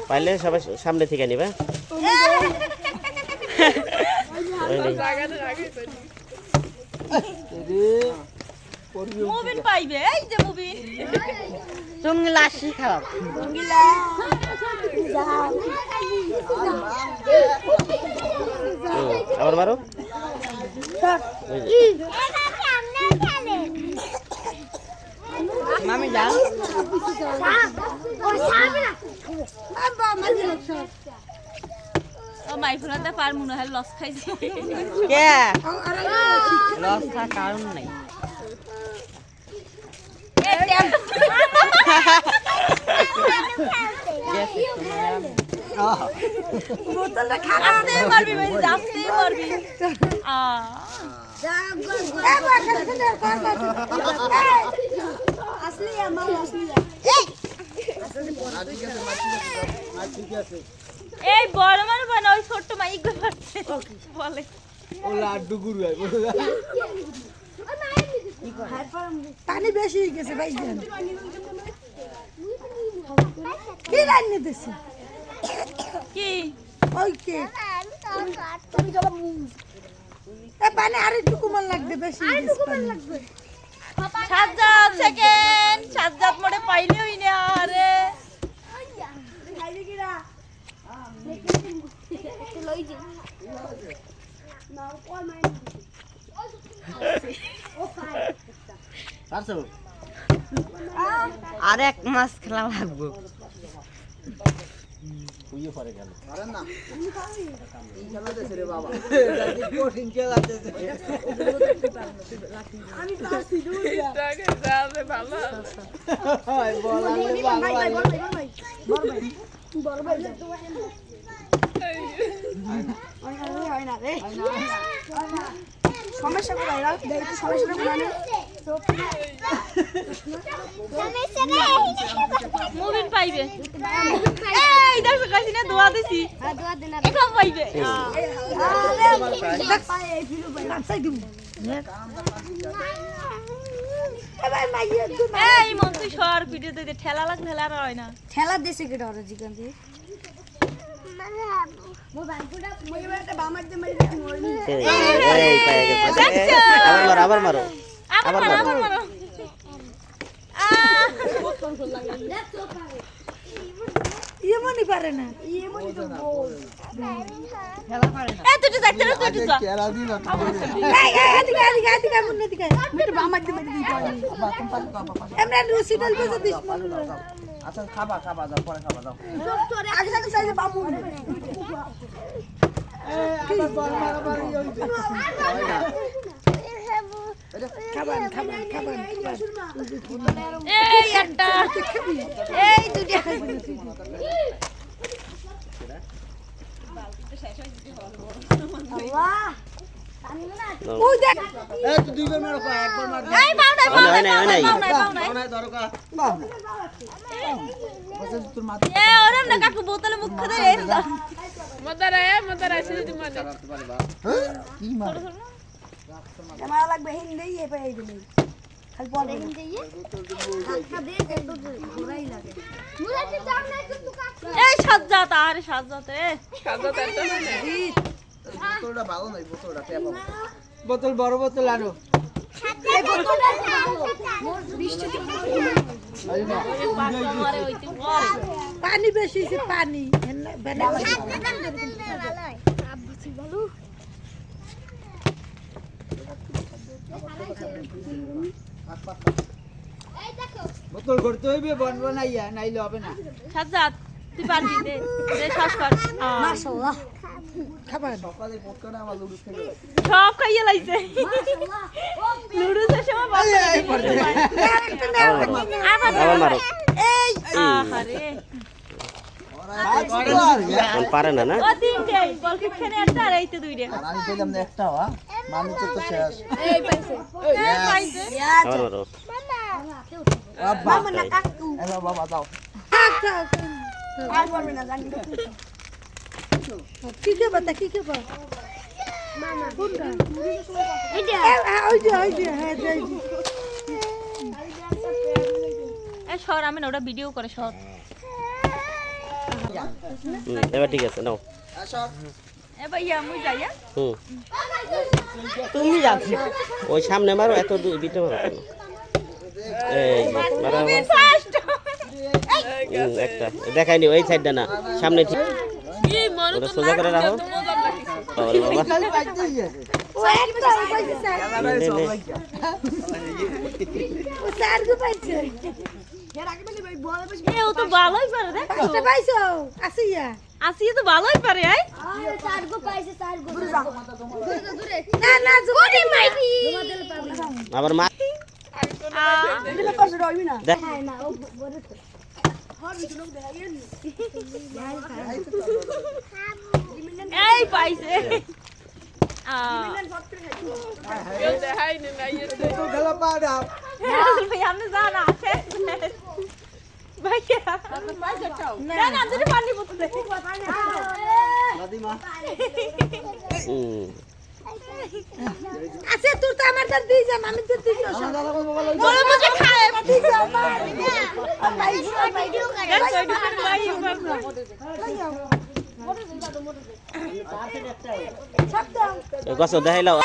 পাইলে সবাই সামনে থেকে নিবা মুবিন পাইবে এই যে মুবিন তুমি লাশি খাও আবার মারো মামি যাও ও মাইফুলাতে পার মনে হয় লস খাইছে কে লস থাকার কারণ নাই বোতলটা খারাপ আসতে পারবি ভাই আসতে পারবি আসলি আমার আসলি এই বড় মানে বানা ওই ছোট মাইক বলে ও লাড্ডু গুরু হয় পানি বেশি হয়ে গেছে ভাই দেন কি রান্না দিছি কি ওই কে এ পানি আর একটু কমান লাগবে বেশি হয়ে গেছে সাজ্জাদ সেকেন্ড সাজ্জাদ মোড়ে পাইলে হই না আরে আর এক মাস খেলা লাগবে সমস্যা কোথায় একটু সমস্যাটা কোথায় মুবিন পাইবে এই দেখো কাছিনা দোয়া দিছি এখন পাইবে এই মন তুই সর ভিডিও দিতে ঠেলা লাগ ঠেলা হয় না ঠেলা দেশে কেটে ওরা জিগান দিয়ে আবার মারো আবার মারো ইয়েমনি পারে না খেলা পারে না এই তুই যাইতে না তুই যা কেরা দিন এদিকে মুন্না দিকে মিটু বামার দিকে দিই এমরা রুসিটাল বেজে দিস আচ্ছা খাবা যাও পরে খাবা যাও আগে আগে সাইজে বাবু খাবান এই একটা এই দুইটা ওই দেখ এই তুই দুইবার মারো একবার মার এই পাও নাই দরকার তোর মাথা এ ওরম না কাকু বোতলে মুখ খদে রে মদারা এসে যদি মানে কি মার আমার লাগবে হিন্দি এ পাই দিলে খালি বল হিন্দি হাতটা দে একটু ঘোরাই লাগে এই সাজ্জাদ আরে সাজ্জাদ এ বোতলটা ভালো নাই বোতলটা টেপা বোতল বড় বোতল আনো এই বোতলটা মারে হইতে পানি বেশি হইছে পানি বোতল করতে হইবে বন বানাইয়া নাইলে হবে না সাজ্জাদ তুই পারবি দে দে শ্বাস কর মাশাআল্লাহ খাবার সকালে পটকাটা আমার লুডুস খেলে সব খাইয়ে লাইছে নুডলসের সময় বাবা আবার মারো এই আহারে পারে না না ও তিনটে বলকি খেনে একটা আর এইতে দুইটা আর আমি পেলাম না একটা হ্যাঁ মানুষ তো শেষ এই পাইছে এই পাইছে আবার মারো মামা না কাকু এলো বাবা যাও আর বলবে না জানি কি কে বাতা কি কে বা মামা কোনটা এইটা ওইটা হ্যাঁ যাই এই সর আমি না ওটা ভিডিও করে সর এবার ঠিক আছে নাও এ ভাইয়া মুই যাই হুম তুমি যাও ওই সামনে মারো এত দিতে মারো কেন এই মারো আবার। ফার্স্ট একটা দেখাইনি ওই সাইডটা না সামনে ঠিক কি মরু ওটা তো সোজা করে রাখো বাবারে বাবা খালি পাইতেই আছে ও একটা পাইছে স্যার নে, নে। ও স্যার গো পাইছে এর আগে বলি ভাই বল বেশ এ ও তো ভালোই পারে দেখ কষ্ট পাইছো আসিয়া আসি তো ভালোই পারে আই স্যার গো পাইছে স্যার গো দূরে না না জোরে মাইকি আবার মার দিলে পারছে রইবি না দেখ হ্যাঁ না ও বড় তো হর বিচুন দেখাইয়েন এই পাইছে তো খেলা পা দাও ভাই আপনি জানা আছে ভাইয়া না না যদি পানি বোতল দে দাদিমা হুম আছে তোর তো আমার দার দিই যা আমি তো দিই আমার দাদা কই বলে বড় মুখে খায় দিই যা আমার ভিডিও গছ দেখাইলাও